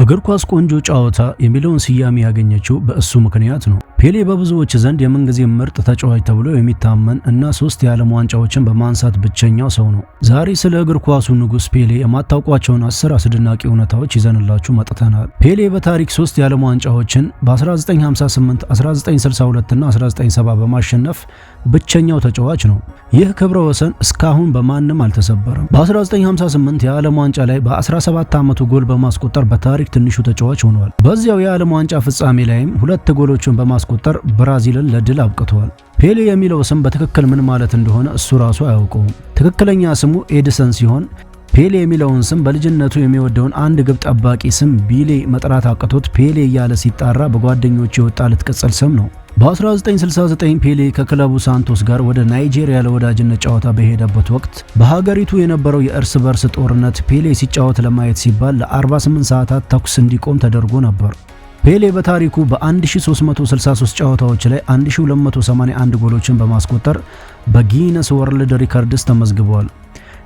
እግር ኳስ ቆንጆ ጨዋታ የሚለውን ስያሜ ያገኘችው በእሱ ምክንያት ነው። ፔሌ በብዙዎች ዘንድ የምንጊዜ ምርጥ ተጫዋች ተብሎ የሚታመን እና 3 የዓለም ዋንጫዎችን በማንሳት ብቸኛው ሰው ነው። ዛሬ ስለ እግር ኳሱ ንጉስ ፔሌ የማታውቋቸውን 10 አስደናቂ እውነታዎች ይዘንላችሁ መጥተናል። ፔሌ በታሪክ 3 የዓለም ዋንጫዎችን በ1958፣ 1962 እና 1970 በማሸነፍ ብቸኛው ተጫዋች ነው። ይህ ክብረ ወሰን እስካሁን በማንም አልተሰበረም። በ1958 የዓለም ዋንጫ ላይ በ17 ዓመቱ ጎል በማስቆጠር በታሪክ ትንሹ ተጫዋች ሆኗል። በዚያው የዓለም ዋንጫ ፍጻሜ ላይም 2 ጎሎችን በማስቆጠር ብራዚልን ለድል አብቅቷል። ፔሌ የሚለው ስም በትክክል ምን ማለት እንደሆነ እሱ ራሱ አያውቀውም። ትክክለኛ ስሙ ኤድሰን ሲሆን ፔሌ የሚለውን ስም በልጅነቱ የሚወደውን አንድ ግብ ጠባቂ ስም ቢሌ መጥራት አቅቶት ፔሌ እያለ ሲጣራ በጓደኞቹ የወጣለት ቅጽል ስም ነው። በ1969 ፔሌ ከክለቡ ሳንቶስ ጋር ወደ ናይጄሪያ ለወዳጅነት ጨዋታ በሄደበት ወቅት በሀገሪቱ የነበረው የእርስ በርስ ጦርነት ፔሌ ሲጫወት ለማየት ሲባል ለ48 ሰዓታት ተኩስ እንዲቆም ተደርጎ ነበር። ፔሌ በታሪኩ በ1363 ጨዋታዎች ላይ 1281 ጎሎችን በማስቆጠር በጊነስ ወርልድ ሪከርድስ ተመዝግቧል።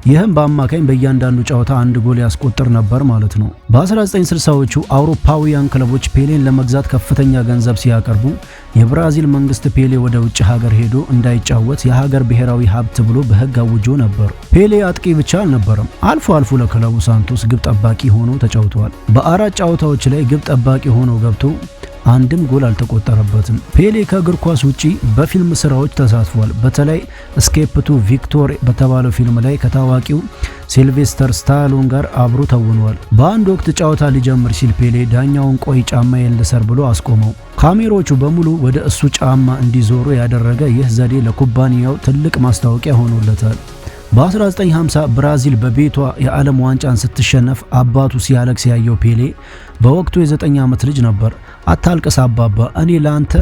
ይህም በአማካኝ በእያንዳንዱ ጨዋታ 1 ጎል ያስቆጥር ነበር ማለት ነው። በ1960ዎቹ አውሮፓውያን ክለቦች ፔሌን ለመግዛት ከፍተኛ ገንዘብ ሲያቀርቡ የብራዚል መንግስት ፔሌ ወደ ውጭ ሀገር ሄዶ እንዳይጫወት የሀገር ብሔራዊ ሀብት ብሎ በሕግ አውጆ ነበር። ፔሌ አጥቂ ብቻ አልነበረም። አልፎ አልፎ ለክለቡ ሳንቶስ ግብ ጠባቂ ሆኖ ተጫውቷል። በ4 ጨዋታዎች ላይ ግብ ጠባቂ ሆኖ ገብቶ አንድም ጎል አልተቆጠረበትም። ፔሌ ከእግር ኳስ ውጪ በፊልም ስራዎች ተሳትፏል። በተለይ ስኬፕ ቱ ቪክቶር በተባለው ፊልም ላይ ከታዋቂው ሲልቬስተር ስታሎን ጋር አብሮ ተውኗል። በአንድ ወቅት ጨዋታ ሊጀምር ሲል ፔሌ ዳኛውን ቆይ ጫማዬን ልሰር ብሎ አስቆመው። ካሜሮቹ በሙሉ ወደ እሱ ጫማ እንዲዞሩ ያደረገ ይህ ዘዴ ለኩባንያው ትልቅ ማስታወቂያ ሆኖለታል። በ1950 ብራዚል በቤቷ የዓለም ዋንጫን ስትሸነፍ አባቱ ሲያለቅስ ያየው ፔሌ በወቅቱ የ9 ዓመት ልጅ ነበር። አታልቅስ አባባ፣ እኔ ላንተ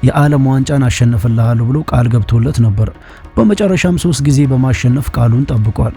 የዓለም ዋንጫን አሸንፍልሃለሁ ብሎ ቃል ገብቶለት ነበር። በመጨረሻም 3 ጊዜ በማሸነፍ ቃሉን ጠብቋል።